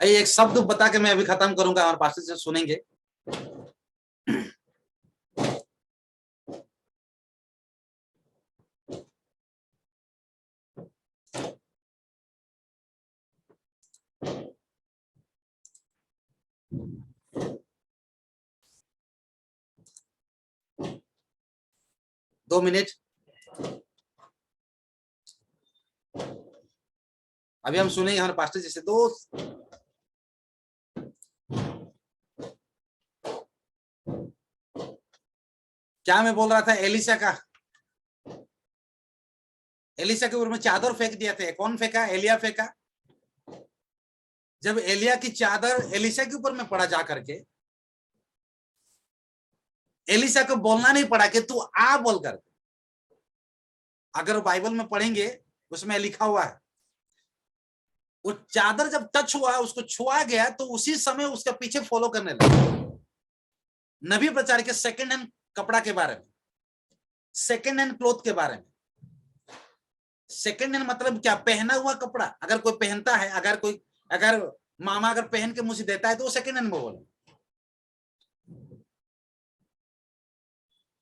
एक शब्द बता के मैं अभी खत्म करूंगा, हमारे पास से सुनेंगे। दो मिनट, अभी हम सुनेंगे हमारे पास्टर जी से। दोस्त, क्या मैं बोल रहा था? एलिशा का, एलिशा के ऊपर में चादर फेंक दिया था। कौन फेंका? एलिया फेंका। जब एलिया की चादर एलिशा के ऊपर में पड़ा जा करके, एलिशा को बोलना नहीं पड़ा कि तू आ बोल कर। अगर बाइबल में पढ़ेंगे उसमें लिखा हुआ है, वो चादर जब टच हुआ, उसको छुआ गया, तो उसी समय उसके पीछे फॉलो करने लगा। नबी प्रचार के सेकंड हैंड कपड़ा के बारे में, सेकंड हैंड क्लोथ के बारे में। सेकंड हैंड मतलब क्या? पहना हुआ कपड़ा। अगर कोई पहनता है, अगर मामा अगर पहन के मुझे देता है तो वो सेकंड हैंड में बोले।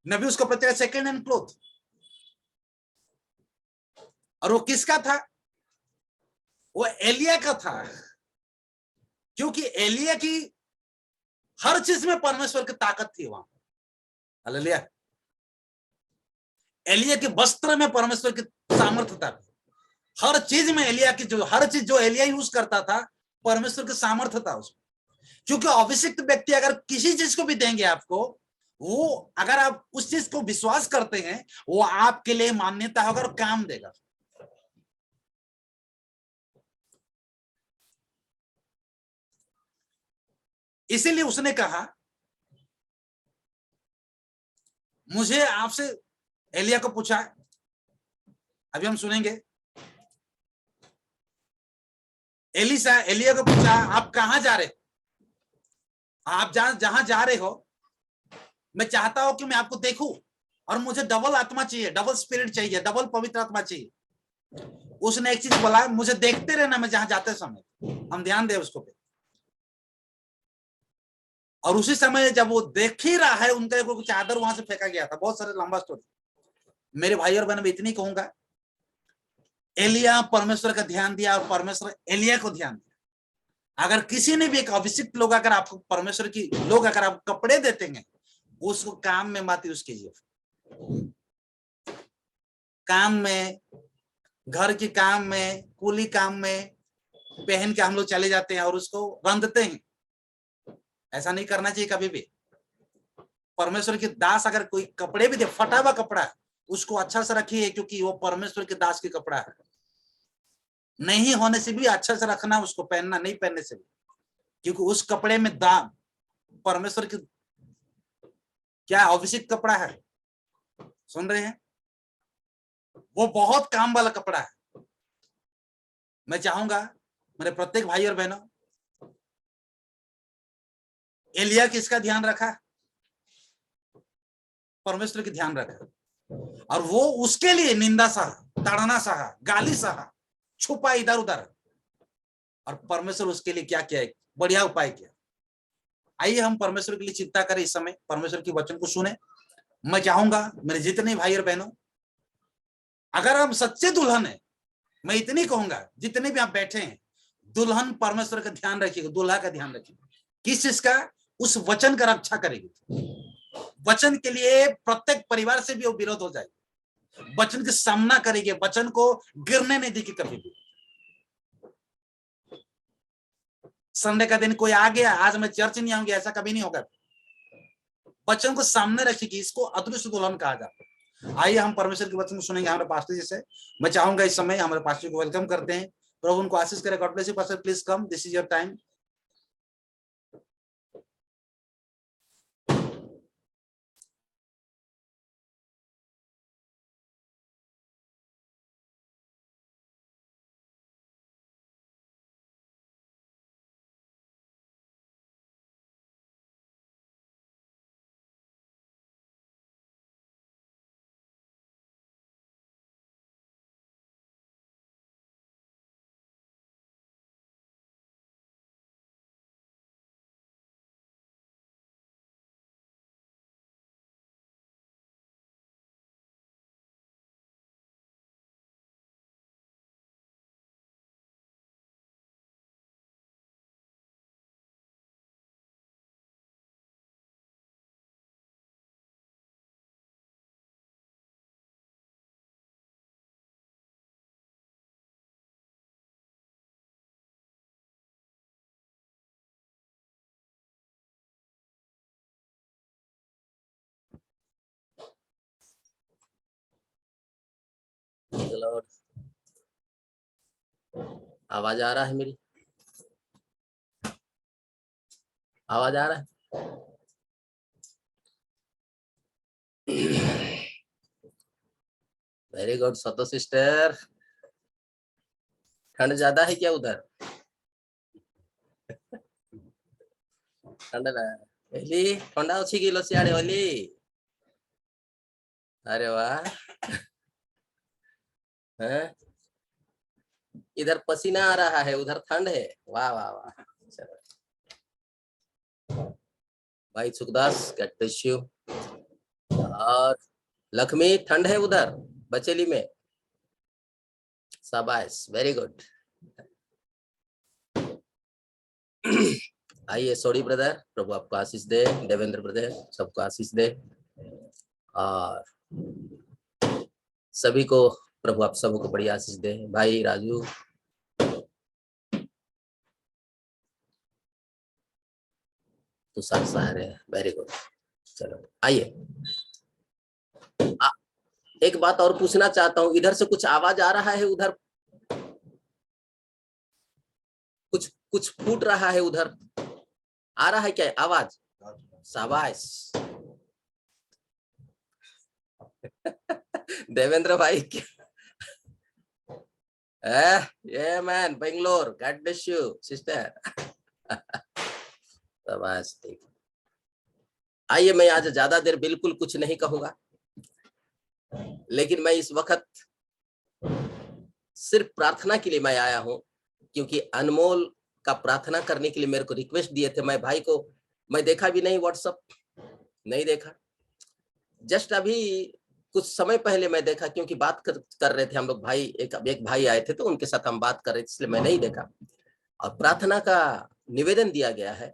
नबी उसको प्रचार सेकंड हैंड क्लोथ। और वो किसका था? वो एलिया का था, क्योंकि एलिया की हर चीज में परमेश्वर की ताकत थी वहां। हालेलुया। एलिया के वस्त्र में परमेश्वर की सामर्थ्य था। हर चीज में एलिया की हर चीज जो एलिया यूज करता था, परमेश्वर की सामर्थ्य था उसमें। क्योंकि अभिषिक्त व्यक्ति अगर किसी चीज को भी देंगे आपको, वो अगर आप उस चीज को विश्वास करते हैं, वो आपके लिए मान्यता होगा और काम देगा। इसीलिए उसने कहा, मुझे आपसे, एलिया को पूछा, अभी हम सुनेंगे। एलिशा एलिया को पूछा, आप कहां जा रहे हो? आप जहां जा रहे हो, मैं चाहता हूं कि मैं आपको देखूं, और मुझे डबल आत्मा चाहिए, डबल स्पिरिट चाहिए, डबल पवित्र आत्मा चाहिए। उसने एक चीज बोला, मुझे देखते रहना मैं जहां जाते समय। हम ध्यान दें उसको पे। और उसी समय जब वो देख ही रहा है, उनका एक चादर वहां से फेंका गया था। बहुत सारे लंबा स्टोरी। मेरे भाई और बहन, मैं इतनी कहूंगा, एलिया परमेश्वर का ध्यान दिया और परमेश्वर एलिया को ध्यान दिया। अगर किसी ने भी एक अभिषिक्त लोग अगर आपको परमेश्वर की लोग अगर आपको कपड़े देते हैं, उसको काम में मत यूज कीजिए। काम में, घर के काम में, कुली काम में पहन के हम लोग चले जाते हैं और उसको रंधते हैं। ऐसा नहीं करना चाहिए कभी भी। परमेश्वर के दास अगर कोई कपड़े भी दे, फटा हुआ कपड़ा है, उसको अच्छा से रखिए, क्योंकि वो परमेश्वर के दास के कपड़ा है। नहीं होने से भी अच्छा से रखना उसको, पहनना, नहीं पहनने से भी, क्योंकि उस कपड़े में दाम परमेश्वर की क्या अभिषिक्त कपड़ा है। सुन रहे हैं? वो बहुत काम वाला कपड़ा है। मैं चाहूंगा मेरे प्रत्येक भाई और बहनों, एलिया किसका ध्यान रखा? परमेश्वर की ध्यान रखा। और वो उसके लिए निंदा सहा, ताड़ना सहा, गाली सहा, छुपा इधर उधर, और परमेश्वर उसके लिए क्या किया? बढ़िया उपाय किया। आइए हम परमेश्वर के लिए चिंता करें इस समय, परमेश्वर की वचन को सुने। मैं चाहूंगा मेरे जितने भाई और बहनों, अगर हम सच्चे दुल्हन है, मैं इतनी कहूंगा, जितने भी आप बैठे हैं, दुल्हन परमेश्वर का ध्यान रखिएगा, दुल्हा का ध्यान रखिएगा। किस चीज का? उस वचन का रक्षा करेगी। वचन के लिए प्रत्येक परिवार से भी वो विरोध हो जाएगी। वचन का सामना करेगी, वचन को गिरने नहीं देगी कभी भी। संडे का दिन कोई आ गया, आज मैं चर्च नहीं आऊंगी, ऐसा कभी नहीं होगा। वचन को सामने रखेगी, इसको अदृश्य दुल्हन कहा जाता है। आइए हम परमेश्वर के वचन को सुनेंगे हमारे पास्टर जी से। मैं चाहूंगा इस समय हमारे पास्टर को वेलकम करते हैं। प्रभु उनको आशीष करे। God bless you pastor, please come, this is your time. The Lord. आवाज आ रहा है मेरी? आवाज आ रहा है? वेरी गुड सतो सिस्टर। ठंड ज्यादा है क्या उधर? ठंड ठंडा अच्छी किलो सियाड़े वाली। अरे वाह, है? इधर पसीना आ रहा है, उधर ठंड है। वाह वाह वाह। चलो भाई सुखदास, गॉड ब्लेस यू। और लक्ष्मी, ठंड है उधर बचेली में? शाबाश, वेरी गुड। आइए सॉरी ब्रदर, प्रभु आपको आशीष दे। देवेंद्र ब्रदर सबको आशीष दे। और सभी को प्रभु आप सबको बड़ी आशीष दे। भाई राजू, तुषार सहारे, वेरी गुड। चलो आइए, एक बात और पूछना चाहता हूँ। इधर से कुछ आवाज आ रहा है, उधर कुछ फूट रहा है, उधर आ रहा है क्या आवाज? शाबाश। देवेंद्र भाई ये man Bangalore, God bless you sister. शाबाश, ठीक। आइए, मैं आज ज्यादा देर बिल्कुल कुछ नहीं कहूंगा, लेकिन मैं इस वक्त सिर्फ प्रार्थना के लिए मैं आया हूं, क्योंकि अनमोल का प्रार्थना करने के लिए मेरे को रिक्वेस्ट दिए थे। मैं भाई को मैं देखा भी नहीं, व्हाट्सएप नहीं देखा। जस्ट अभी कुछ समय पहले मैं देखा, क्योंकि बात कर रहे थे हम लोग। भाई एक भाई आए थे तो उनके साथ हम बात कर रहे थे, इसलिए मैं नहीं देखा। और प्रार्थना का निवेदन दिया गया है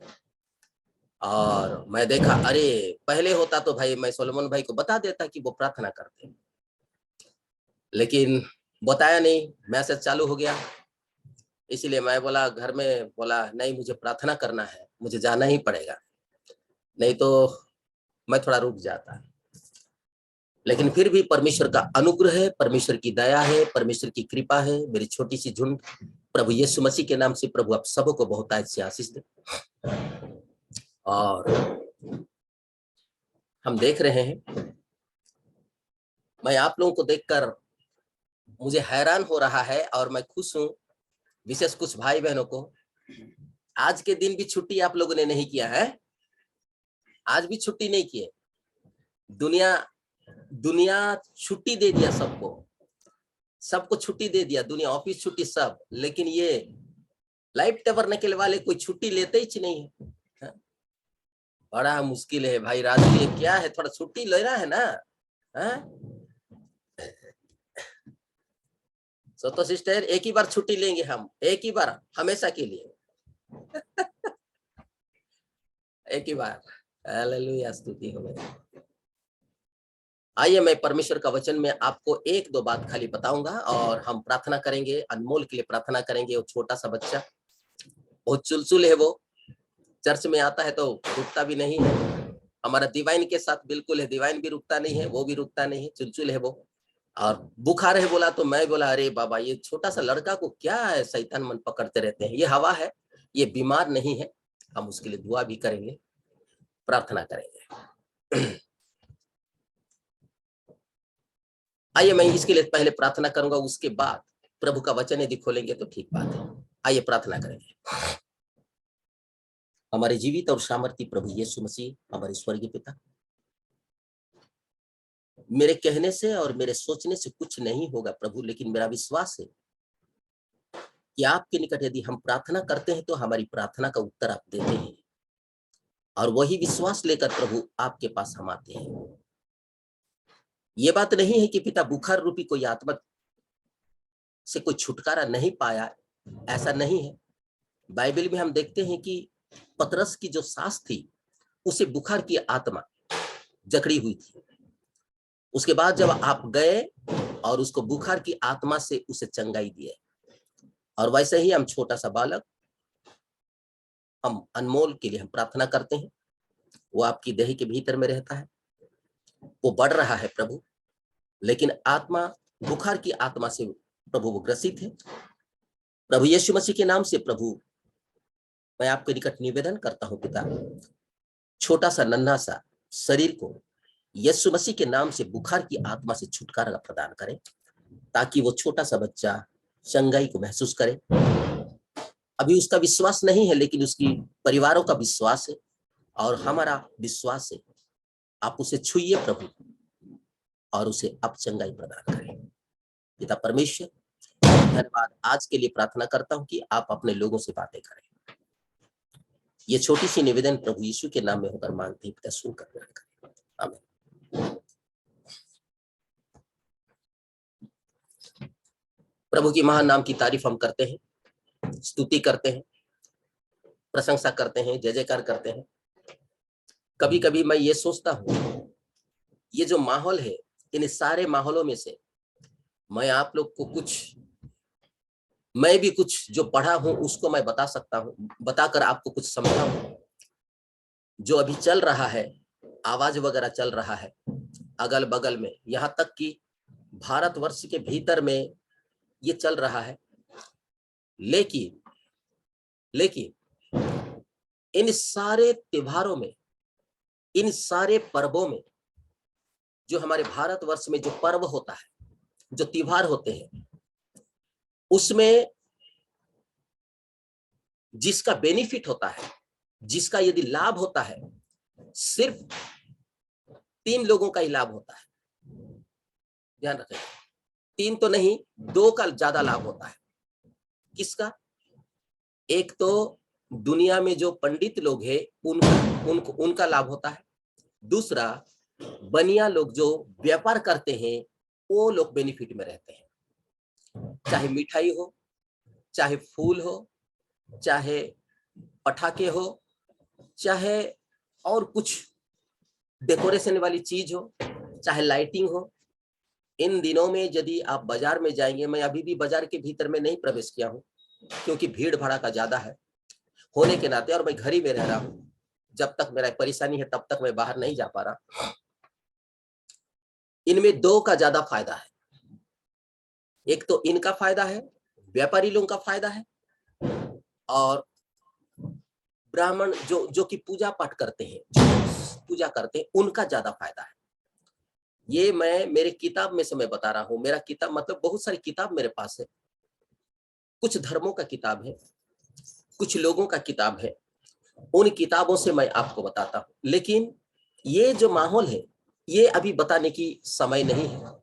और मैं देखा, अरे पहले होता तो भाई मैं सोलोमन भाई को बता देता कि वो प्रार्थना करते हैं, लेकिन बताया नहीं, मैसेज चालू हो गया। इसीलिए मैं बोला, घर में बोला नहीं मुझे प्रार्थना करना है, मुझे जाना ही पड़ेगा, नहीं तो मैं थोड़ा रुक जाता। लेकिन फिर भी परमेश्वर का अनुग्रह है, परमेश्वर की दया है, परमेश्वर की कृपा है। मेरी छोटी सी झुंड प्रभु यीशु मसीह के नाम से प्रभु आप सबको बहुत अच्छी आशीष दे। और हम देख रहे हैं, मैं आप लोगों को देखकर मुझे हैरान हो रहा है और मैं खुश हूं, विशेष कुछ भाई बहनों को। आज के दिन भी छुट्टी आप लोगों ने नहीं किया है, आज भी छुट्टी नहीं किए। दुनिया छुट्टी दे दिया, सबको छुट्टी दे दिया, दुनिया ऑफिस छुट्टी सब, लेकिन ये लाइफ टैबरनेकल वाले कोई छुट्टी लेते ही नहीं है। बड़ा मुश्किल है भाई राजू, ये क्या है, थोड़ा छुट्टी ले रहा है ना। तो सिस्टर एक ही बार छुट्टी लेंगे हम, एक ही बार, हमेशा के लिए एक ही बार। हालेलुया, स्तुति हो। आइए, मैं परमेश्वर का वचन में आपको एक दो बात खाली बताऊंगा और हम प्रार्थना करेंगे। अनमोल के लिए प्रार्थना करेंगे। वो छोटा सा बच्चा, बहुत चुलचुल है, वो चर्च में आता है तो रुकता भी नहीं है। हमारा डिवाइन के साथ बिल्कुल है, डिवाइन भी रुकता नहीं है, वो भी रुकता नहीं है, चुलचुल है वो। और बुखार है बोला तो मैं बोला, अरे बाबा ये छोटा सा लड़का को क्या है, शैतान मन पकड़ते रहते हैं, ये हवा है, ये बीमार नहीं है। हम उसके लिए दुआ भी करेंगे, प्रार्थना करेंगे। आइए, मैं इसके लिए पहले प्रार्थना करूंगा, उसके बाद प्रभु का वचन यदि खोलेंगे तो ठीक बात है। आइए प्रार्थना करेंगे। हमारे जीवित और सामर्थी प्रभु यीशु मसीह, हमारे स्वर्गीय पिता, मेरे कहने से और मेरे सोचने से कुछ नहीं होगा प्रभु, लेकिन मेरा विश्वास है कि आपके निकट यदि हम प्रार्थना करते हैं तो हमारी प्रार्थना का उत्तर आप देते हैं, और वही विश्वास लेकर प्रभु आपके पास हम आते हैं। ये बात नहीं है कि पिता बुखार रूपी कोई आत्मा से कोई छुटकारा नहीं पाया, ऐसा नहीं है। बाइबल में हम देखते हैं कि पतरस की जो सास थी, उसे बुखार की आत्मा जकड़ी हुई थी। उसके बाद जब आप गए और उसको बुखार की आत्मा से उसे चंगाई दिए, और वैसे ही हम छोटा सा बालक, हम अनमोल के लिए हम प्रार्थना करते हैं। वो आपकी देह के भीतर में रहता है, वो बढ़ रहा है प्रभु, लेकिन आत्मा बुखार की आत्मा से प्रभु वो ग्रसित है। प्रभु यीशु मसीह के नाम से प्रभु मैं आपके निकट निवेदन करता हूं पिता, छोटा सा नन्हा सा शरीर को यीशु मसीह के नाम से बुखार की आत्मा से छुटकारा प्रदान करें, ताकि वो छोटा सा बच्चा चंगाई को महसूस करे। अभी उसका विश्वास नहीं है, लेकिन उसकी परिवारों का विश्वास है और हमारा विश्वास है। आप उसे छुइए प्रभु और उसे अब चंगाई प्रदान करें। पिता परमेश्वर, धन्यवाद आज के लिए प्रार्थना करता हूं कि आप अपने लोगों से बातें करें। ये छोटी सी निवेदन प्रभु यीशु के नाम में होकर मांगते हैं, पिता सुनकर ग्रहण करें। आमीन। प्रभु की महान नाम की तारीफ हम करते हैं, स्तुति करते हैं, प्रशंसा करते हैं, जय जयकार करते हैं। कभी कभी मैं ये सोचता हूं, ये जो माहौल है, इन सारे माहौलों में से मैं आप लोग को मैं भी कुछ जो पढ़ा हूं उसको मैं बता सकता हूं, बताकर आपको कुछ समझाऊं। जो अभी चल रहा है, आवाज वगैरह चल रहा है अगल बगल में, यहां तक कि भारतवर्ष के भीतर में ये चल रहा है। लेकिन इन सारे त्योहारों में, इन सारे पर्वों में, जो हमारे भारतवर्ष में जो पर्व होता है, जो त्योहार होते हैं, उसमें जिसका बेनिफिट होता है, जिसका यदि लाभ होता है, सिर्फ 3 लोगों का ही लाभ होता है। ध्यान रखें, 3 तो नहीं, 2 का ज्यादा लाभ होता है। किसका? एक तो दुनिया में जो पंडित लोग हैं उनका लाभ होता है। दूसरा, बनिया लोग जो व्यापार करते हैं वो लोग बेनिफिट में रहते हैं। चाहे मिठाई हो, चाहे फूल हो, चाहे पटाखे हो, चाहे और कुछ डेकोरेशन वाली चीज हो, चाहे लाइटिंग हो। इन दिनों में यदि आप बाजार में जाएंगे, मैं अभी भी बाजार के भीतर में नहीं प्रवेश किया हूं क्योंकि भीड़ भाड़ा का ज्यादा है होने के नाते, और मैं घर ही में रह रहा हूं। जब तक मेरा परेशानी है तब तक मैं बाहर नहीं जा पा रहा। इनमें 2 का ज्यादा फायदा है। एक तो इनका फायदा है, व्यापारी लोगों का फायदा है, और ब्राह्मण जो कि पूजा पाठ करते हैं, जो पूजा करते हैं, उनका ज्यादा फायदा है। ये मैं मेरे किताब में से मैं बता रहा हूं। मेरा किताब मतलब बहुत सारी किताब मेरे पास है। कुछ धर्मों का किताब है, कुछ लोगों का किताब है। उन किताबों से मैं आपको बताता हूं। लेकिन ये जो माहौल है, ये अभी बताने की समय नहीं है।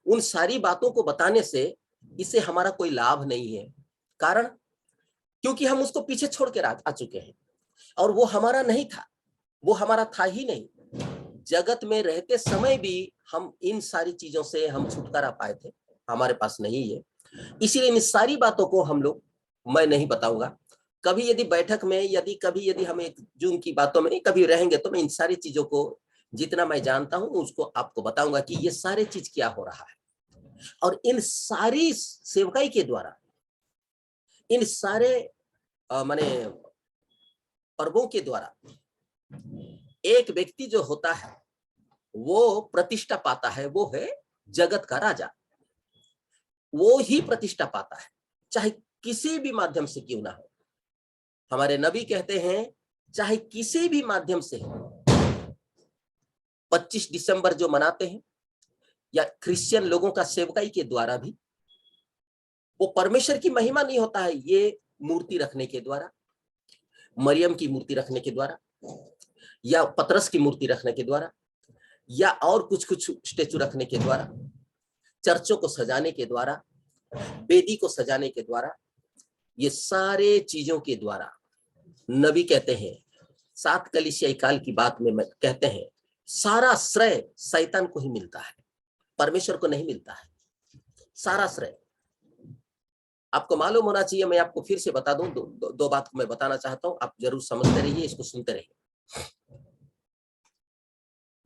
उन सारी बातों को बताने से इससे हमारा कोई लाभ नहीं है। कारण, क्योंकि हम उसको पीछे छोड़ के आ चुके हैं और वो हमारा नहीं था, वो हमारा था ही नहीं। जगत में रहते समय भी हम इन सारी चीजों से हम छुटकारा पाए थे, हमारे पास नहीं है। इसीलिए इन सारी बातों को मैं नहीं बताऊंगा। कभी यदि बैठक में, यदि हम एक जून की बातों में कभी रहेंगे तो मैं इन सारी चीजों को जितना मैं जानता हूं उसको आपको बताऊंगा कि ये सारे चीज क्या हो रहा है। और इन सारी सेवकाई के द्वारा, इन सारे माने पर्वों के द्वारा एक व्यक्ति जो होता है वो प्रतिष्ठा पाता है, वो है जगत का राजा। वो ही प्रतिष्ठा पाता है, चाहे किसी भी माध्यम से क्यों ना हो। हमारे नबी कहते हैं चाहे किसी भी माध्यम से, 25 दिसंबर जो मनाते हैं या क्रिश्चियन लोगों का सेवकाई के द्वारा भी, वो परमेश्वर की महिमा नहीं होता है। ये मूर्ति रखने के द्वारा, मरियम की मूर्ति रखने के द्वारा, या पतरस की मूर्ति रखने के द्वारा, या और कुछ स्टेचू रखने के द्वारा, चर्चों को सजाने के द्वारा, वेदी को सजाने के द्वारा, ये सारे चीजों के द्वारा नबी कहते हैं, 7 कलीसियाई काल की बात में कहते हैं, सारा श्रेय शैतान को ही मिलता है, परमेश्वर को नहीं मिलता है। सारा श्रेय आपको मालूम होना चाहिए। मैं आपको फिर से बता दूं, दो बात को मैं बताना चाहता हूं, आप जरूर समझते रहिए, इसको सुनते रहिए।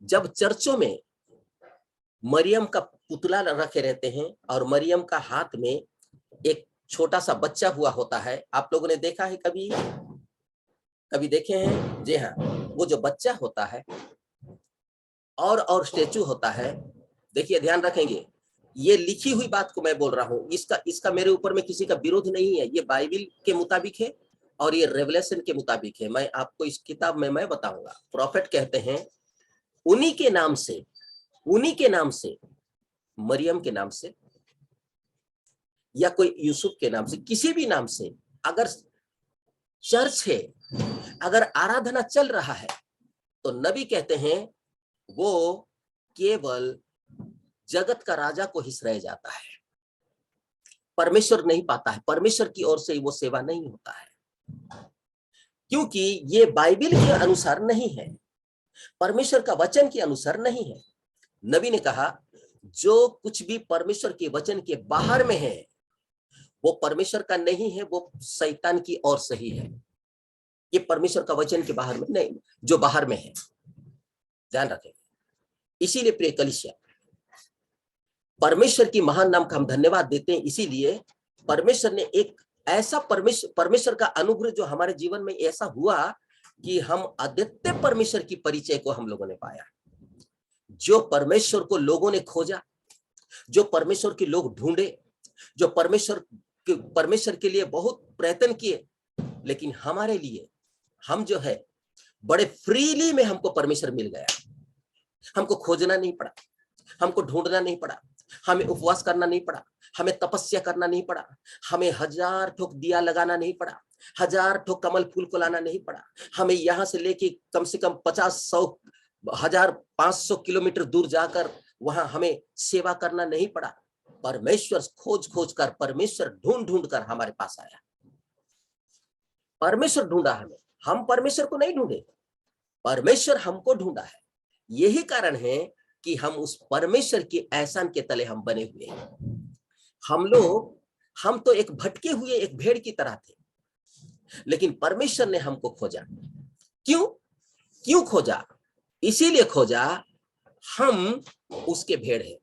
जब चर्चों में मरियम का पुतला रखे रहते हैं और मरियम का हाथ में एक छोटा सा बच्चा हुआ होता है, आप लोगों ने देखा है कभी देखे हैं? जी हाँ, वो जो बच्चा होता है और स्टेचू होता है, देखिए ध्यान रखेंगे, ये लिखी हुई बात को मैं बोल रहा हूं, इसका मेरे ऊपर में किसी का विरोध नहीं है, ये बाइबल के मुताबिक है और ये रेवलेशन के मुताबिक है। मैं आपको इस किताब में मैं बताऊंगा। प्रॉफिट कहते हैं उन्हीं के नाम से, मरियम के नाम से या कोई यूसुफ के नाम से, किसी भी नाम से अगर चर्च है, अगर आराधना चल रहा है, तो नबी कहते हैं वो केवल जगत का राजा को ही श्रेय जाता है, परमेश्वर नहीं पाता है, परमेश्वर की ओर से वो सेवा नहीं होता है, क्योंकि ये बाइबल के अनुसार नहीं है, परमेश्वर का वचन के अनुसार नहीं है। नबी ने कहा जो कुछ भी परमेश्वर के वचन के बाहर में है वो परमेश्वर का नहीं है, वो शैतान की ओर से ही है। ये परमेश्वर का वचन के बाहर में नहीं, जो बाहर में है, ध्यान रखें। इसीलिए प्रिय कलीसिया, परमेश्वर की महान नाम का हम धन्यवाद देते हैं। इसीलिए परमेश्वर ने एक ऐसा परमेश्वर का अनुग्रह जो हमारे जीवन में ऐसा हुआ कि हम अद्वितीय परमेश्वर की परिचय को हम लोगों ने पाया। जो परमेश्वर को लोगों ने खोजा, जो परमेश्वर के लोग ढूंढे, जो परमेश्वर के लिए बहुत प्रयत्न किए, लेकिन हमारे लिए हम जो है बड़े फ्रीली में हमको परमेश्वर मिल गया। हमको खोजना नहीं पड़ा, हमको ढूंढना नहीं पड़ा, हमें उपवास करना नहीं पड़ा, हमें तपस्या करना नहीं पड़ा, हमें 1000 ठोक दिया लगाना नहीं पड़ा, 1000 ठोक कमल फूल को लाना नहीं पड़ा, हमें यहां से लेके कम से कम 50, 100, 1000, 500 किलोमीटर दूर जाकर वहां हमें सेवा करना नहीं पड़ा। परमेश्वर खोज कर, परमेश्वर ढूंढ कर हमारे पास आया। परमेश्वर ढूंढा हमें, हम परमेश्वर को नहीं ढूंढे, परमेश्वर हमको ढूंढा है। यही कारण है कि हम उस परमेश्वर के एहसान के तले हम बने हुए हैं। हम तो एक भटके हुए एक भेड़ की तरह थे, लेकिन परमेश्वर ने हमको खोजा। क्यों खोजा? इसीलिए खोजा, हम उसके भेड़ हैं,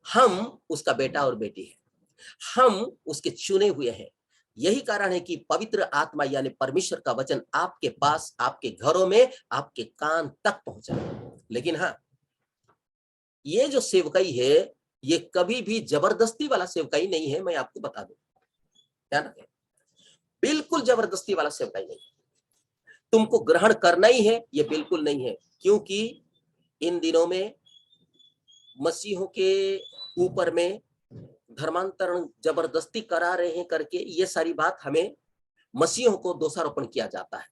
हम उसका बेटा और बेटी है, हम उसके चुने हुए हैं। यही कारण है कि पवित्र आत्मा यानी परमेश्वर का वचन आपके पास, आपके घरों में, आपके कान तक पहुंचा। लेकिन हाँ, ये जो सेवकाई है ये कभी भी जबरदस्ती वाला सेवकाई नहीं है, मैं आपको बता दूं, ध्यान रखें, बिल्कुल जबरदस्ती वाला सेवकाई नहीं। तुमको ग्रहण करना ही है, ये बिल्कुल नहीं है, क्योंकि इन दिनों में मसीहों के ऊपर में धर्मांतरण जबरदस्ती करा रहे हैं करके ये सारी बात हमें मसीहों को दोषारोपण किया जाता है,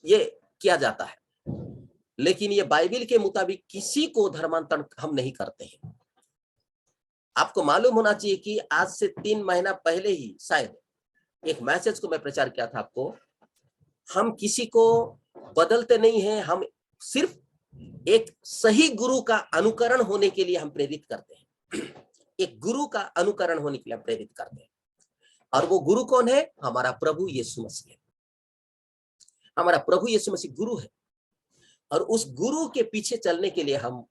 ये किया जाता है। लेकिन ये बाइबल के मुताबिक किसी को धर्मांतरण हम नहीं करते हैं। आपको मालूम होना चाहिए कि आज से 3 महीना पहले ही शायद एक मैसेज को मैं प्रचार किया था आपको। हम किसी को बदलते नहीं हैं, हम सिर्फ एक सही गुरु का अनुकरण होने के लिए हम प्रेरित करते हैं। एक गुरु का अनुकरण होने के लिए हम प्रेरित करते हैं, और वो गुरु कौन है? हमारा प्रभु यीशु मसीह है। हमारा प्रभु यीशु मसीह गुरु है, और उस गुरु के पीछे चलने के लिए हम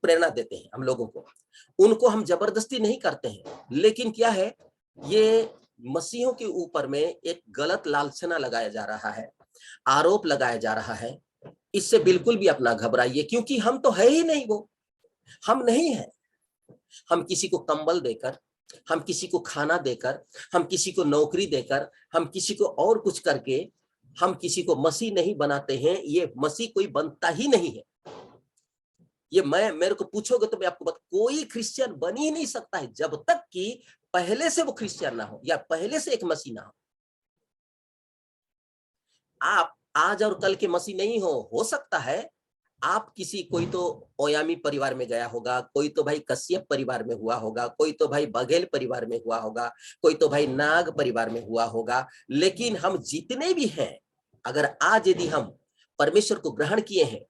प्रेरणा देते हैं हम लोगों को। उनको हम जबरदस्ती नहीं करते हैं, लेकिन क्या है, ये मसीहों के ऊपर में एक गलत लालछना लगाया जा रहा है, आरोप लगाया जा रहा है। इससे बिल्कुल भी अपना घबराइए, क्योंकि हम तो है ही नहीं, वो हम नहीं है। हम किसी को कंबल देकर, हम किसी को खाना देकर, हम किसी को नौकरी देकर, हम किसी को और कुछ करके हम किसी को मसीह नहीं बनाते हैं। ये मसीह कोई बनता ही नहीं है। ये मेरे को पूछोगे तो मैं आपको कोई क्रिश्चियन बन ही नहीं सकता है जब तक कि पहले से वो क्रिश्चियन ना हो या पहले से एक मसीह ना हो। आप आज और कल के मसीह नहीं हो सकता है आप कोई तो ओयामी परिवार में गया होगा, कोई तो भाई कश्यप परिवार में हुआ होगा, कोई तो भाई बघेल परिवार में हुआ होगा, कोई तो भाई नाग परिवार में हुआ होगा। लेकिन हम जितने भी हैं, अगर आज यदि हम परमेश्वर को ग्रहण किए हैं,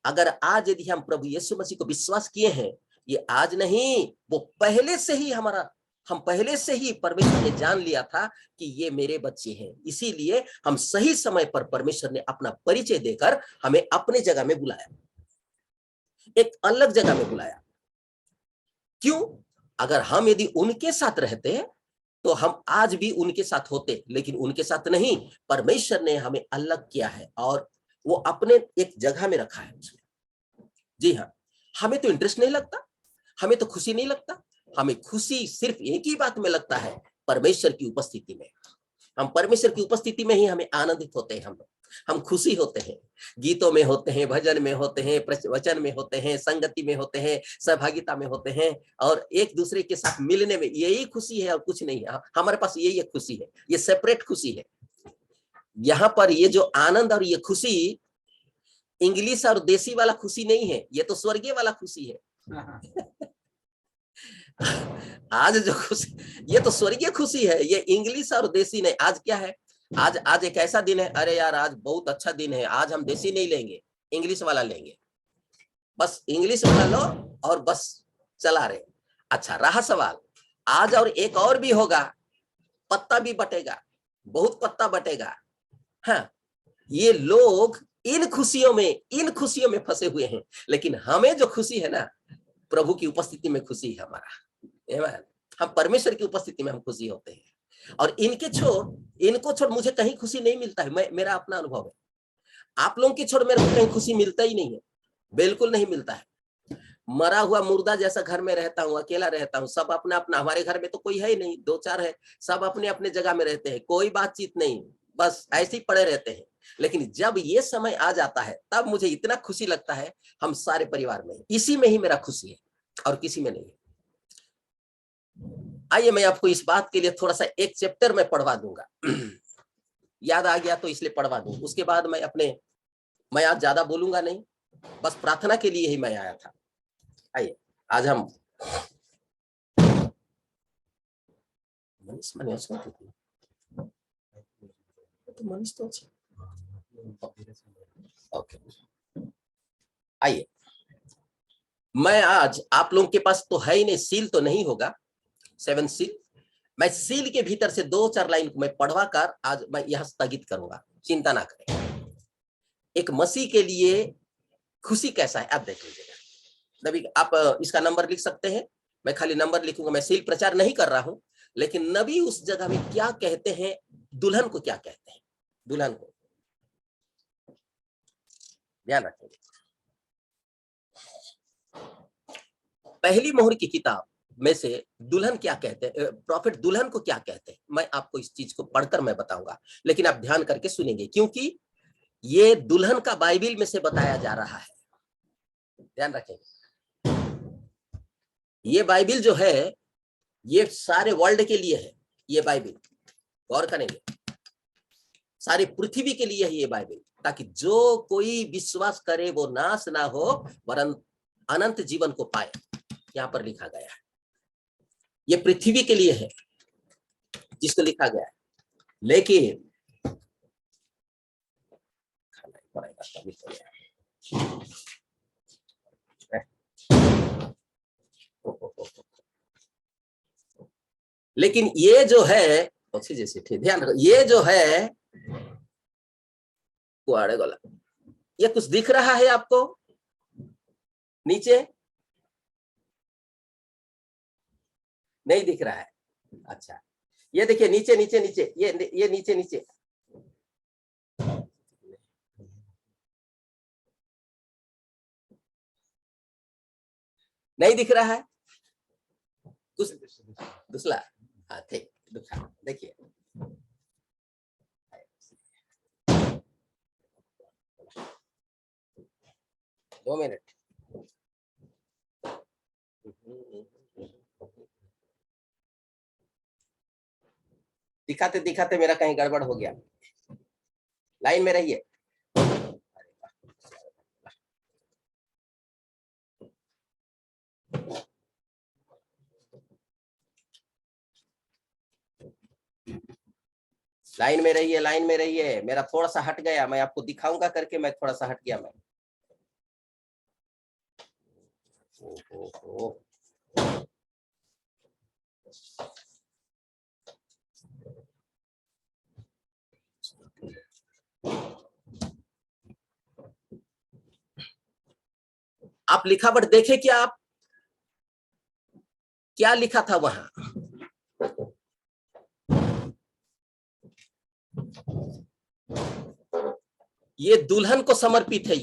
अगर आज यदि हम प्रभु यीशु मसीह को विश्वास किए हैं, ये आज नहीं, वो पहले से ही हम पहले से ही परमेश्वर ने जान लिया था कि ये मेरे बच्चे हैं। इसीलिए हम सही समय पर परमेश्वर ने अपना परिचय देकर हमें अपने जगह में बुलाया, एक अलग जगह में बुलाया। क्यों? अगर हम यदि उनके साथ रहते तो हम आज भी उनके साथ होते, लेकिन उनके साथ नहीं। परमेश्वर ने हमें अलग किया है और वो अपने एक जगह में रखा है उसमें। जी हाँ, हमें तो इंटरेस्ट नहीं लगता, हमें तो खुशी नहीं लगता हमें खुशी सिर्फ एक ही बात में लगता है, परमेश्वर की उपस्थिति में। हम परमेश्वर की उपस्थिति में ही हमें आनंदित होते हैं, हम खुशी होते हैं। गीतों में होते हैं, भजन में होते हैं, वचन में होते हैं, संगति में होते हैं, सहभागिता में होते हैं, और एक दूसरे के साथ मिलने में यही खुशी है और कुछ नहीं है। हमारे पास यही एक खुशी है, ये सेपरेट खुशी है। यहाँ पर ये जो आनंद और ये खुशी इंग्लिश और देसी वाला खुशी नहीं है, ये तो स्वर्गीय वाला खुशी है। आज जो खुशी, ये तो स्वर्गीय खुशी है, ये इंग्लिश और देसी नहीं। आज क्या है, आज एक ऐसा दिन है, अरे यार आज बहुत अच्छा दिन है, आज हम देसी नहीं लेंगे, इंग्लिश वाला लेंगे, बस इंग्लिश वाला लो और बस चला रहे। अच्छा, रहा सवाल, आज और एक और भी होगा, पत्ता भी बटेगा, बहुत पत्ता बटेगा। हाँ, ये लोग इन खुशियों में फंसे हुए हैं, लेकिन हमें जो खुशी है ना, प्रभु की उपस्थिति में खुशी है हमारा। हम परमेश्वर की उपस्थिति में हम खुशी होते हैं, और इनको छोड़ मुझे कहीं खुशी नहीं मिलता है। मेरा अपना अनुभव है, आप लोगों की छोड़ मेरे को कहीं खुशी मिलता ही नहीं है, बिल्कुल नहीं मिलता है। मरा हुआ मुर्दा जैसा घर में रहता हूँ, अकेला रहता हूँ, सब अपना अपना, हमारे घर में तो कोई है ही नहीं, 2-4 है, सब अपने अपने जगह में रहते हैं, कोई बातचीत नहीं, बस ऐसे ही पड़े रहते हैं। लेकिन जब ये समय आ जाता है, तब मुझे इतना खुशी लगता है, हम सारे परिवार में, इसी में ही मेरा खुशी है और किसी में नहीं है। आइए मैं आपको इस बात के लिए थोड़ा सा एक चैप्टर में पढ़वा दूंगा। याद आ गया तो इसलिए पढ़वा दूं, उसके बाद मैं आज ज्यादा बोलूंगा नहीं, बस प्रार्थना के लिए ही मैं आया था। आइए आज हम आइए, मैं आज आप लोगों के पास तो है ही नहीं, सील तो नहीं होगा, 7 सील, मैं सील के भीतर से 2-4 लाइन को मैं पढ़वा कर आज मैं यह स्थगित करूंगा, चिंता ना करें। एक मसीह के लिए खुशी कैसा है आप देख लीजिएगा। नबी, आप इसका नंबर लिख सकते हैं, मैं खाली नंबर लिखूंगा, मैं सील प्रचार नहीं कर रहा हूं, लेकिन नबी उस जगह में क्या कहते हैं, दुल्हन को क्या कहते हैं, दुल्हन को ध्यान रखेंगे। पहली मोहर की किताब में से दुल्हन क्या कहते हैं, प्रॉफिट दुल्हन को क्या कहते हैं, मैं आपको इस चीज को पढ़कर मैं बताऊंगा, लेकिन आप ध्यान करके सुनेंगे, क्योंकि ये दुल्हन का बाइबिल में से बताया जा रहा है। ध्यान रखेंगे, ये बाइबिल जो है ये सारे वर्ल्ड के लिए है, ये बाइबिल गौर करेंगे, सारी पृथ्वी के लिए है ये बाइबिल, ताकि जो कोई विश्वास करे वो नाश ना हो वरन अनंत जीवन को पाए। यहाँ पर लिखा गया है, ये पृथ्वी के लिए है जिसको लिखा गया है, लेकिन लेकिन ये जो है अच्छी जैसे ध्यान रखो, ये जो है कुआड़े गोला, ये कुछ दिख रहा है आपको नीचे, नहीं दिख रहा है? अच्छा, ये देखिए नीचे नीचे नीचे, ये नीचे नीचे, नहीं दिख रहा है कुछ दूसरा? हाँ ठीक, देखिए दो मिनट, दिखाते दिखाते मेरा कहीं गड़बड़ हो गया, लाइन में रहिए। लाइन में रहिए, लाइन में रहिए, मेरा थोड़ा सा हट गया, मैं आपको दिखाऊंगा करके मैं थोड़ा सा हट गया मैं। आप लिखावट देखे क्या, आप क्या लिखा था वहां? ये दुल्हन को समर्पित है,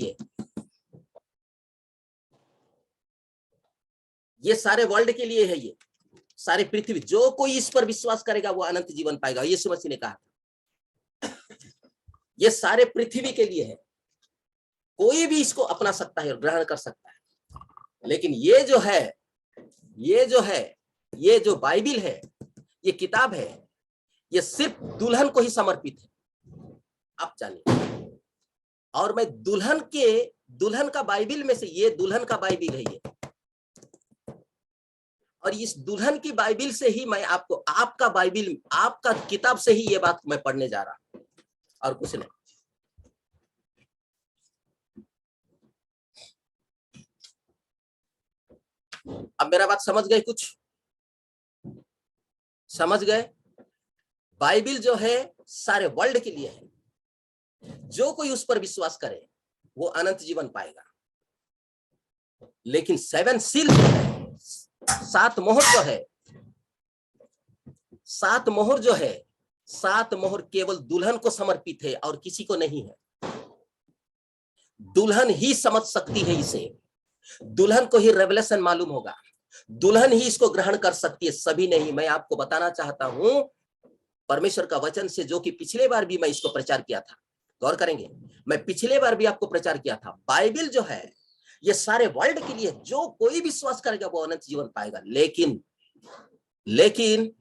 ये सारे वर्ल्ड के लिए है, सारी पृथ्वी, जो कोई इस पर विश्वास करेगा वो अनंत जीवन पाएगा, यीशु मसीह ने कहा। ये सारे पृथ्वी के लिए है, कोई भी इसको अपना सकता है और ग्रहण कर सकता है। लेकिन ये जो बाइबिल है, ये किताब है, ये सिर्फ दुल्हन को ही समर्पित है, आप जानिए। और मैं दुल्हन का बाइबिल में से, ये दुल्हन का बाइबिल है ये, और इस दुल्हन की बाइबिल से ही मैं आपको, आपका बाइबिल, आपका किताब से ही ये बात मैं पढ़ने जा रहा हूं, और कुछ नहीं। अब मेरा बात समझ गए? कुछ समझ गए? बाइबिल जो है सारे वर्ल्ड के लिए है, जो कोई उस पर विश्वास करे वो अनंत जीवन पाएगा। लेकिन 7 सील जो है, 7 मोहर जो है, 7 मोहर जो है, 7 मोहर केवल दुल्हन को समर्पित है और किसी को नहीं है। दुल्हन ही समझ सकती है इसे, दुल्हन को ही रेवलेशन मालूम होगा, दुल्हन ही इसको ग्रहण कर सकती है, सभी नहीं। मैं आपको बताना चाहता हूं परमेश्वर का वचन से, जो कि पिछले बार भी मैं इसको प्रचार किया था, गौर करेंगे, मैं पिछले बार भी आपको प्रचार किया था। बाइबिल जो है ये सारे वर्ल्ड के लिए, जो कोई विश्वास करेगा वो अनंत जीवन पाएगा। लेकिन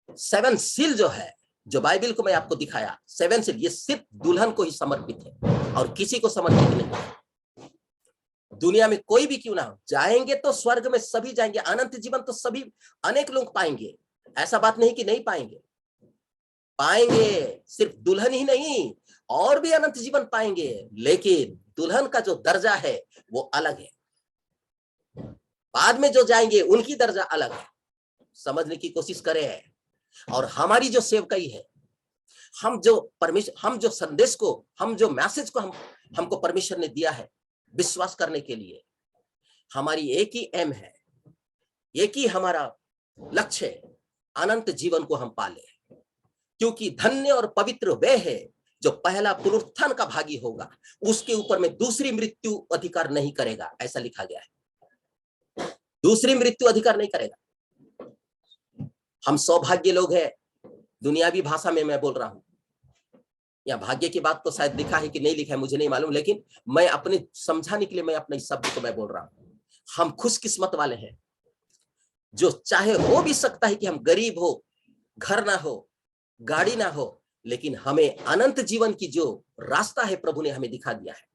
7 सील जो है, जो बाइबिल को मैं आपको दिखाया, 7 सील, ये सिर्फ दुल्हन को ही समर्पित है और किसी को समर्पित नहीं है। दुनिया में कोई भी क्यों ना हो, जाएंगे तो स्वर्ग में सभी जाएंगे, अनंत जीवन तो सभी, अनेक लोग पाएंगे, ऐसा बात नहीं कि नहीं पाएंगे, पाएंगे। सिर्फ दुल्हन ही नहीं, और भी अनंत जीवन पाएंगे। लेकिन दुल्हन का जो दर्जा है वो अलग है, बाद में जो जाएंगे उनकी दर्जा अलग है। समझने की कोशिश करें। और हमारी जो सेवकाई है, हम जो संदेश को, हम जो मैसेज को हमको परमेश्वर ने दिया है विश्वास करने के लिए, हमारी एक ही एम है, एक ही हमारा लक्ष्य है, अनंत जीवन को हम पाले। क्योंकि धन्य और पवित्र वे है जो पहला पुनरुत्थान का भागी होगा, उसके ऊपर में दूसरी मृत्यु अधिकार नहीं करेगा, ऐसा लिखा गया है। दूसरी मृत्यु अधिकार नहीं करेगा। हम सौभाग्य लोग हैं, दुनियावी भाषा में मैं बोल रहा हूं, या भाग्य की बात तो शायद लिखा है कि नहीं लिखा है मुझे नहीं मालूम, लेकिन मैं अपने समझाने के लिए मैं अपने शब्द को मैं बोल रहा हूं। हम खुशकिस्मत वाले हैं, जो चाहे हो भी सकता है कि हम गरीब हो, घर ना हो, गाड़ी ना हो, लेकिन हमें अनंत जीवन की जो रास्ता है प्रभु ने हमें दिखा दिया है,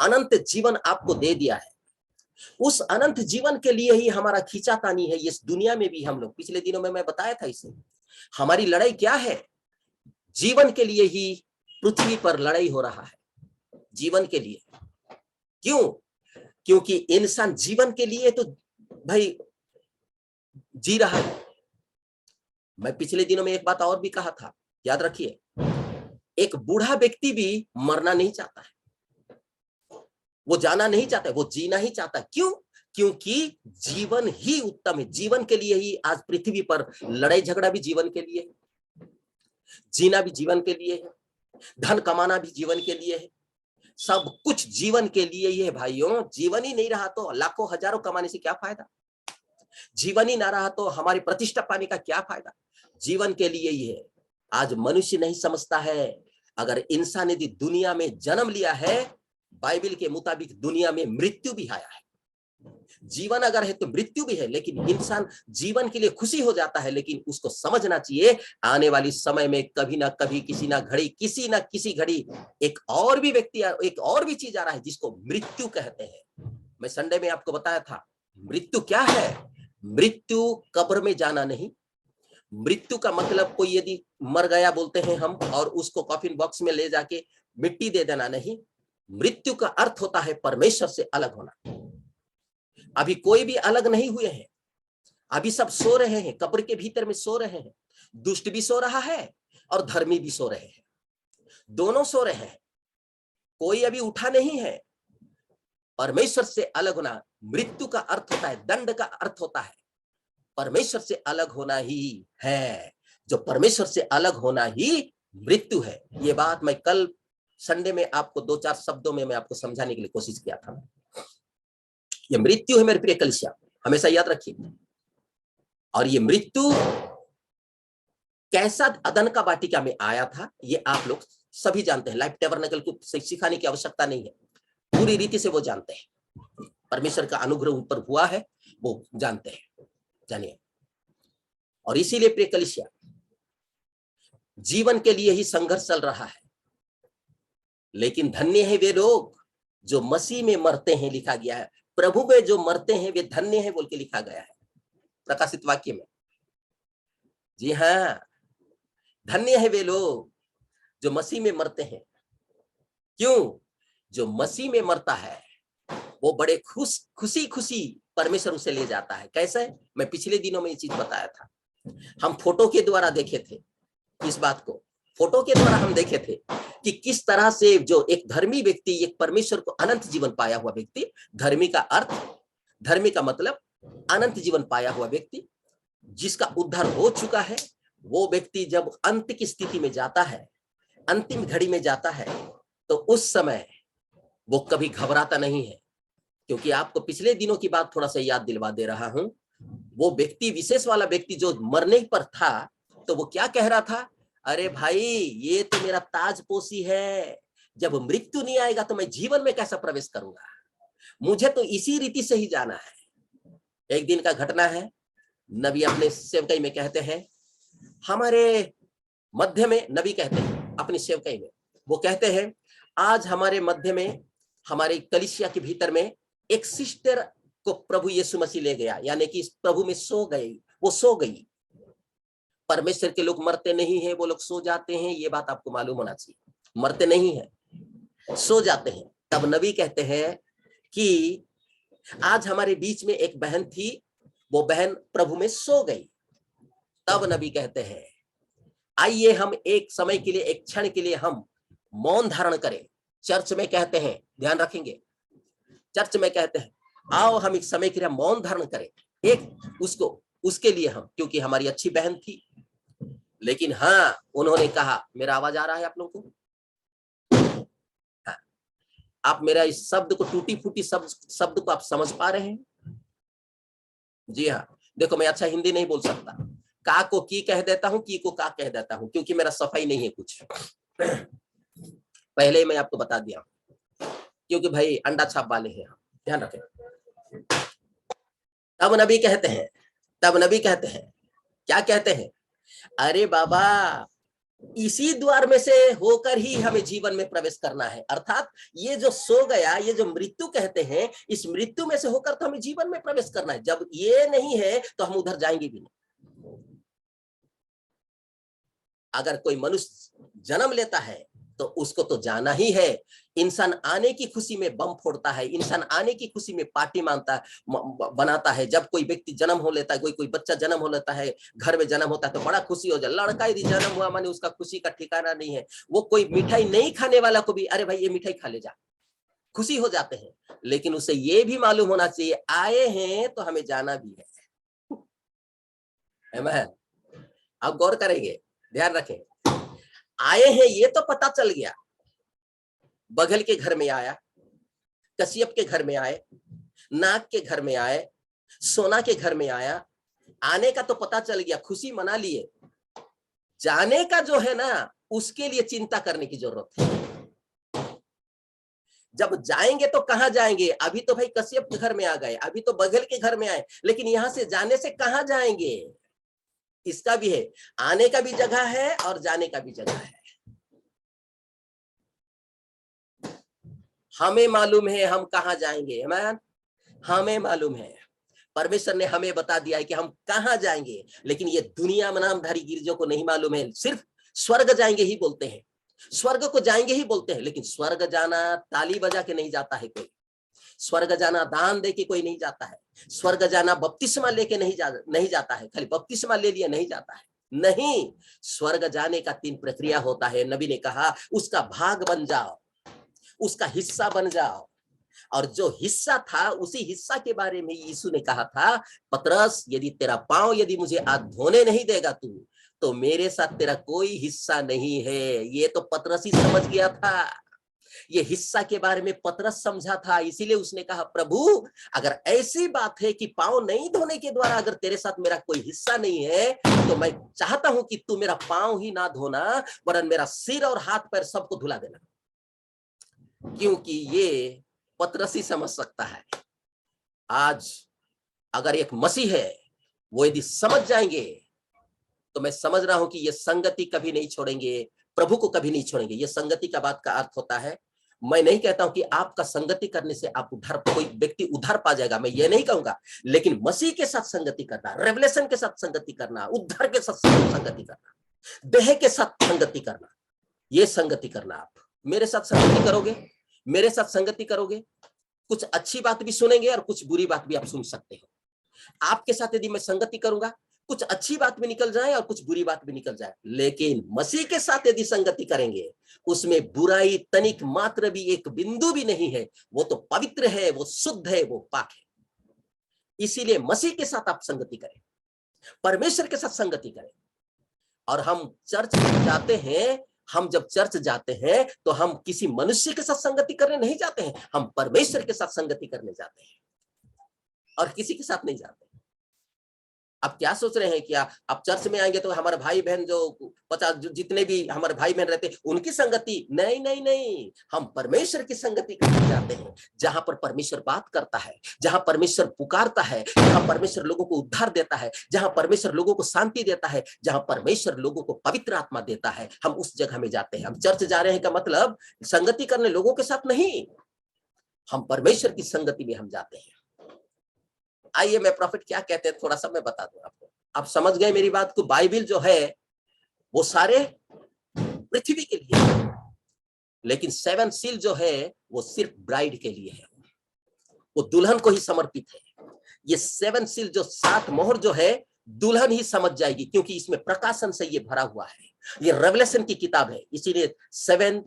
अनंत जीवन आपको दे दिया है। उस अनंत जीवन के लिए ही हमारा खींचातानी है इस दुनिया में भी। हम लोग पिछले दिनों में मैं बताया था इसे, हमारी लड़ाई क्या है, जीवन के लिए ही पृथ्वी पर लड़ाई हो रहा है, जीवन के लिए। क्यों? क्योंकि इंसान जीवन के लिए तो भाई जी रहा है। मैं पिछले दिनों में एक बात और भी कहा था, याद रखिए, एक बूढ़ा व्यक्ति भी मरना नहीं चाहता है, वो जाना नहीं चाहता है, वो जीना ही चाहता है। क्यों? क्योंकि जीवन ही उत्तम है। जीवन के लिए ही आज पृथ्वी पर लड़ाई झगड़ा भी जीवन के लिए है, जीना भी जीवन के लिए है, धन कमाना भी जीवन के लिए है, सब कुछ जीवन के लिए ही है भाइयों। जीवन ही नहीं रहा तो लाखों हजारों कमाने से क्या फायदा, जीवन ही ना रहा तो हमारी प्रतिष्ठा पाने का क्या फायदा। जीवन के लिए ही है। आज मनुष्य नहीं समझता है, अगर इंसान यदि दुनिया में जन्म लिया है, बाइबिल के मुताबिक दुनिया में मृत्यु भी आया है। जीवन अगर है तो मृत्यु भी है, लेकिन इंसान जीवन के लिए खुशी हो जाता है। लेकिन उसको समझना चाहिए आने वाली समय में कभी ना कभी, किसी ना किसी घड़ी एक और भी व्यक्ति, एक और भी चीज आ रहा है जिसको मृत्यु कहते हैं। मैं संडे में आपको बताया था मृत्यु क्या है। मृत्यु कब्र में जाना नहीं। मृत्यु का मतलब कोई यदि मर गया बोलते हैं हम और उसको कॉफिन बॉक्स में ले जाके मिट्टी दे देना नहीं। मृत्यु का अर्थ होता है परमेश्वर से अलग होना। अभी कोई भी अलग नहीं हुए हैं, अभी सब सो रहे हैं, कब्र के भीतर में सो रहे हैं। दुष्ट भी सो रहा है और धर्मी भी सो रहे हैं, दोनों सो रहे हैं, कोई अभी उठा नहीं है। परमेश्वर से अलग होना, मृत्यु का अर्थ होता है, दंड का अर्थ होता है परमेश्वर से अलग होना ही है। जो परमेश्वर से अलग होना ही मृत्यु है। ये बात मैं कल संडे में आपको 2-4 शब्दों में मैं आपको समझाने के लिए कोशिश किया था। ये मृत्यु है मेरे प्रिय कलीसिया, हमेशा याद रखिए। और ये मृत्यु कैसा अदन का वाटिका में आया था ये आप लोग सभी जानते हैं। लाइफ टैबरनेकल को सिखाने की आवश्यकता नहीं है, पूरी रीति से वो जानते हैं। परमेश्वर का अनुग्रह उन पर हुआ है, वो जानते हैं, जानिए। और इसीलिए प्रिय कलीसिया, जीवन के लिए ही संघर्ष चल रहा है, लेकिन धन्य है वे लोग जो मसीह में मरते हैं, लिखा गया है। प्रभु में जो मरते हैं वे धन्य है बोल के लिखा गया है प्रकाशित वाक्य में। जी हाँ, धन्य है वे लोग जो मसीह में मरते हैं। क्यों? जो मसीह में मरता है वो बड़े खुशी परमेश्वर उसे ले जाता है। कैसे? मैं पिछले दिनों में ये चीज बताया था। हम फोटो के द्वारा देखे थे इस बात को, फोटो के द्वारा हम देखे थे कि किस तरह से जो एक धर्मी व्यक्ति, एक परमेश्वर को अनंत जीवन पाया हुआ व्यक्ति, धर्मी का अर्थ, धर्मी का मतलब अनंत जीवन पाया हुआ व्यक्ति, जिसका उद्धार हो चुका है, वो व्यक्ति जब अंत की स्थिति में जाता है, अंतिम घड़ी में जाता है, तो उस समय वो कभी घबराता नहीं है। क्योंकि आपको पिछले दिनों की बात थोड़ा सा याद दिलवा दे रहा हूं। वो व्यक्ति, विशेष वाला व्यक्ति जो मरने पर था, तो वो क्या कह रहा था? अरे भाई, ये तो मेरा ताजपोशी है, जब मृत्यु नहीं आएगा तो मैं जीवन में कैसा प्रवेश करूंगा, मुझे तो इसी रीति से ही जाना है। एक दिन का घटना है, नबी अपने सेवकाई में कहते हैं, हमारे मध्य में, नबी कहते हैं अपनी सेवकाई में, वो कहते हैं आज हमारे मध्य में, हमारे कलीसिया के भीतर में एक सिस्टर को प्रभु यीशु मसीह ले गया, यानी कि प्रभु में सो गई, वो सो गई। परमेश्वर के लोग मरते नहीं हैं, वो लोग सो जाते हैं, ये बात आपको मालूम होना चाहिए। मरते नहीं है, सो जाते हैं। तब नबी कहते हैं कि आज हमारे बीच में एक बहन थी, वो बहन प्रभु में सो गई। तब नबी कहते हैं, आइए हम एक समय के लिए, एक क्षण के लिए हम मौन धारण करें। चर्च में कहते हैं, ध्यान रखेंगे, चर्च में कहते हैं आओ हम एक समय के लिए मौन धारण करें, एक उसके लिए हम, क्योंकि हमारी अच्छी बहन थी। लेकिन हाँ, उन्होंने कहा, मेरा आवाज आ रहा है आप लोगों को? हाँ, आप मेरा इस शब्द को, टूटी फूटी शब्द को आप समझ पा रहे हैं? जी हाँ, देखो मैं अच्छा हिंदी नहीं बोल सकता, का को की कह देता हूं, की को का कह देता हूं, क्योंकि मेरा सफाई नहीं है कुछ। पहले ही मैं आपको बता दिया, क्योंकि भाई अंडा छाप वाले हैं हम, ध्यान रखें। तब नबी कहते हैं, क्या कहते हैं? अरे बाबा, इसी द्वार में से होकर ही हमें जीवन में प्रवेश करना है। अर्थात ये जो सो गया, ये जो मृत्यु कहते हैं, इस मृत्यु में से होकर तो हमें जीवन में प्रवेश करना है। जब ये नहीं है तो हम उधर जाएंगे भी नहीं। अगर कोई मनुष्य जन्म लेता है तो उसको तो जाना ही है। इंसान आने की खुशी में बम फोड़ता है, इंसान आने की खुशी में पार्टी बनाता है। जब कोई व्यक्ति जन्म हो लेता है, कोई बच्चा जन्म हो लेता है, घर में जन्म होता है, तो बड़ा खुशी हो जाए। लड़का यदि जन्म हुआ माने उसका खुशी का ठिकाना नहीं है। वो कोई मिठाई नहीं खाने वाला को भी, अरे भाई ये मिठाई खा ले जा, खुशी हो जाते हैं। लेकिन उसे ये भी मालूम होना चाहिए, आए हैं तो हमें जाना भी है। आप गौर करेंगे, ध्यान रखें, आए हैं ये तो पता चल गया। बगल के घर में आया, कश्यप के घर में आए, नाग के घर में आए, सोना के घर में आया, आने का तो पता चल गया, खुशी मना लिए। जाने का जो है ना, उसके लिए चिंता करने की जरूरत है। जब जाएंगे तो कहां जाएंगे? अभी तो भाई कश्यप के घर में आ गए, अभी तो बगल के घर में आए, लेकिन यहां से जाने से कहां जाएंगे? इसका भी है, आने का भी जगह है और जाने का भी जगह है। हमें मालूम है हम कहां जाएंगे, हमें मालूम है। परमेश्वर ने हमें बता दिया है कि हम कहां जाएंगे, लेकिन ये दुनिया में नामधारी गिरजों को नहीं मालूम है। सिर्फ स्वर्ग जाएंगे ही बोलते हैं, स्वर्ग को जाएंगे ही बोलते हैं, लेकिन स्वर्ग जाना ताली बजा के नहीं जाता है कोई, स्वर्ग जाना दान दे के कोई नहीं जाता है, स्वर्ग जाना बपतिस्मा लेके नहीं जाता है, खाली बपतिस्मा ले लिया नहीं जाता है। नहीं, स्वर्ग जाने का 3 प्रक्रिया होता है। नबी ने कहा उसका भाग बन जाओ, उसका हिस्सा बन जाओ। और जो हिस्सा था, उसी हिस्सा के बारे में यीशु ने कहा था, पतरस यदि तेरा पांव यदि मुझे आज धोने नहीं देगा तू, तो मेरे साथ तेरा कोई हिस्सा नहीं है। ये तो पतरस ही समझ गया था। ये हिस्सा के बारे में पतरस समझा था, इसीलिए उसने कहा प्रभु अगर ऐसी बात है कि पांव नहीं धोने के द्वारा अगर तेरे साथ मेरा कोई हिस्सा नहीं है तो मैं चाहता हूं कि तू मेरा पांव ही ना धोना वरन मेरा सिर और हाथ पैर सबको धुला देना, क्योंकि ये पतरस ही समझ सकता है। आज अगर एक मसीह है वो यदि समझ जाएंगे तो मैं समझ रहा हूं कि ये संगति कभी नहीं छोड़ेंगे, प्रभु को कभी नहीं छोड़ेंगे। ये संगति का बात का अर्थ होता है, मैं नहीं कहता हूं कि आपका संगति करने से आप उद्धार, कोई व्यक्ति उद्धार पा जाएगा, मैं ये नहीं कहूंगा, लेकिन मसीह के साथ संगति करना, रेवलेशन के साथ संगति करना, उद्धार के साथ संगति करना, देह के साथ संगति करना, ये संगति करना। आप मेरे साथ संगति करोगे, मेरे साथ संगति करोगे, कुछ अच्छी बात भी सुनेंगे और कुछ बुरी बात भी आप सुन सकते हो। आपके साथ यदि मैं संगति करूंगा, कुछ अच्छी बात भी निकल जाए और कुछ बुरी बात भी निकल जाए, लेकिन मसीह के साथ यदि संगति करेंगे उसमें बुराई तनिक मात्र भी एक बिंदु भी नहीं है। वो तो पवित्र है, वो शुद्ध है, वो पाक है। इसीलिए मसीह के साथ आप संगति करें, परमेश्वर के साथ संगति करें। और हम चर्च जाते हैं, हम जब चर्च जाते हैं तो हम किसी मनुष्य के साथ संगति करने नहीं जाते हैं, हम परमेश्वर के साथ संगति करने जाते हैं और किसी के साथ नहीं जाते। आप क्या सोच रहे हैं कि आप चर्च में आएंगे तो हमारे भाई बहन जो 50 जितने भी हमारे भाई बहन रहते हैं उनकी संगति? नहीं नहीं नहीं, हम परमेश्वर की संगति करने जाते हैं, जहां पर परमेश्वर बात करता है, जहां परमेश्वर पुकारता है, जहां परमेश्वर लोगों को उद्धार देता है, जहां परमेश्वर लोगों को शांति देता है, जहां परमेश्वर लोगों को पवित्र आत्मा देता है, हम उस जगह में जाते हैं। हम चर्च जा रहे हैं का मतलब संगति करने लोगों के साथ नहीं, हम परमेश्वर की संगति में हम जाते हैं। आइए मैं प्रॉफिट क्या कहते हैं थोड़ा सा मैं बता दूं आपको, आप समझ गए मेरी बात को। बाइबल जो है वो सारे पृथ्वी के लिए है, लेकिन 7 सील जो है वो सिर्फ ब्राइड के लिए है, वो दुल्हन को ही समर्पित है। ये 7 सील जो 7 मोहर जो है दुल्हन ही समझ जाएगी, क्योंकि इसमें प्रकाशन से ये भरा हुआ है। ये रेवलेशन की किताब है, इसीलिए 7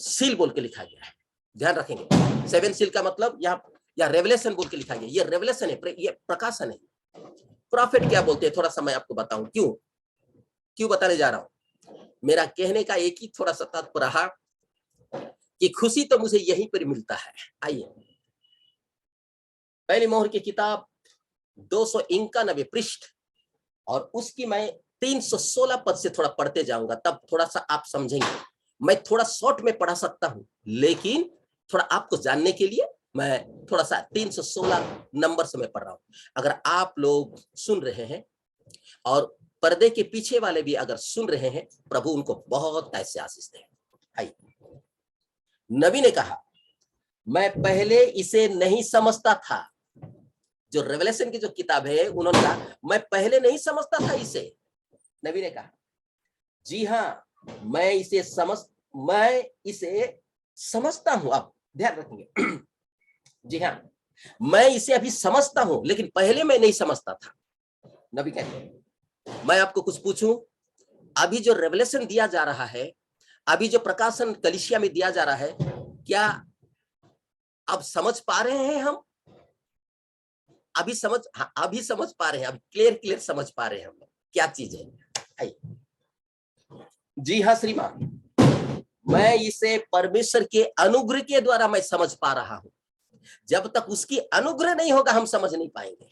सील बोल के लिखा गया है। ध्यान रखेंगे, 7 सील का मतलब यहाँ या रेवलेशन बोल के लिखा गया, ये रेवलेशन है, ये प्रकाशन है। प्रॉफिट क्या बोलते हैं थोड़ा सा मैं आपको बताऊं, क्यों बताने जा रहा हूं। मेरा कहने का एक ही थोड़ा सा तात्पर्य रहा कि खुशी तो मुझे यहीं पर मिलता है। आइए पहली मोहर की किताब 291 पृष्ठ और उसकी मैं 316 पद से थोड़ा पढ़ते जाऊंगा, तब थोड़ा सा आप समझेंगे। मैं थोड़ा शॉर्ट में पढ़ा सकता हूं, लेकिन थोड़ा आपको जानने के लिए मैं थोड़ा सा 316 नंबर से मैं पढ़ रहा हूं। अगर आप लोग सुन रहे हैं और पर्दे के पीछे वाले भी अगर सुन रहे हैं, प्रभु उनको बहुत ऐसे आशीष दे। आइए, नबी ने कहा मैं पहले इसे नहीं समझता था। जो रेवलेशन की जो किताब है उन्होंने कहा मैं पहले नहीं समझता था इसे। नबी ने कहा जी हाँ, मैं इसे समझता हूं। आप ध्यान रखेंगे, जी हाँ, मैं इसे अभी समझता हूं, लेकिन पहले मैं नहीं समझता था। नबी कहते हैं मैं आपको कुछ पूछूं, अभी जो रेवलेशन दिया जा रहा है, अभी जो प्रकाशन कलीसिया में दिया जा रहा है, क्या अब समझ पा रहे हैं हम? अभी समझ पा रहे हैं, अभी क्लियर समझ पा रहे हैं हम क्या चीज है। जी हाँ श्रीमान, मैं इसे परमेश्वर के अनुग्रह के द्वारा मैं समझ पा रहा हूं। जब तक उसकी अनुग्रह नहीं होगा हम समझ नहीं पाएंगे।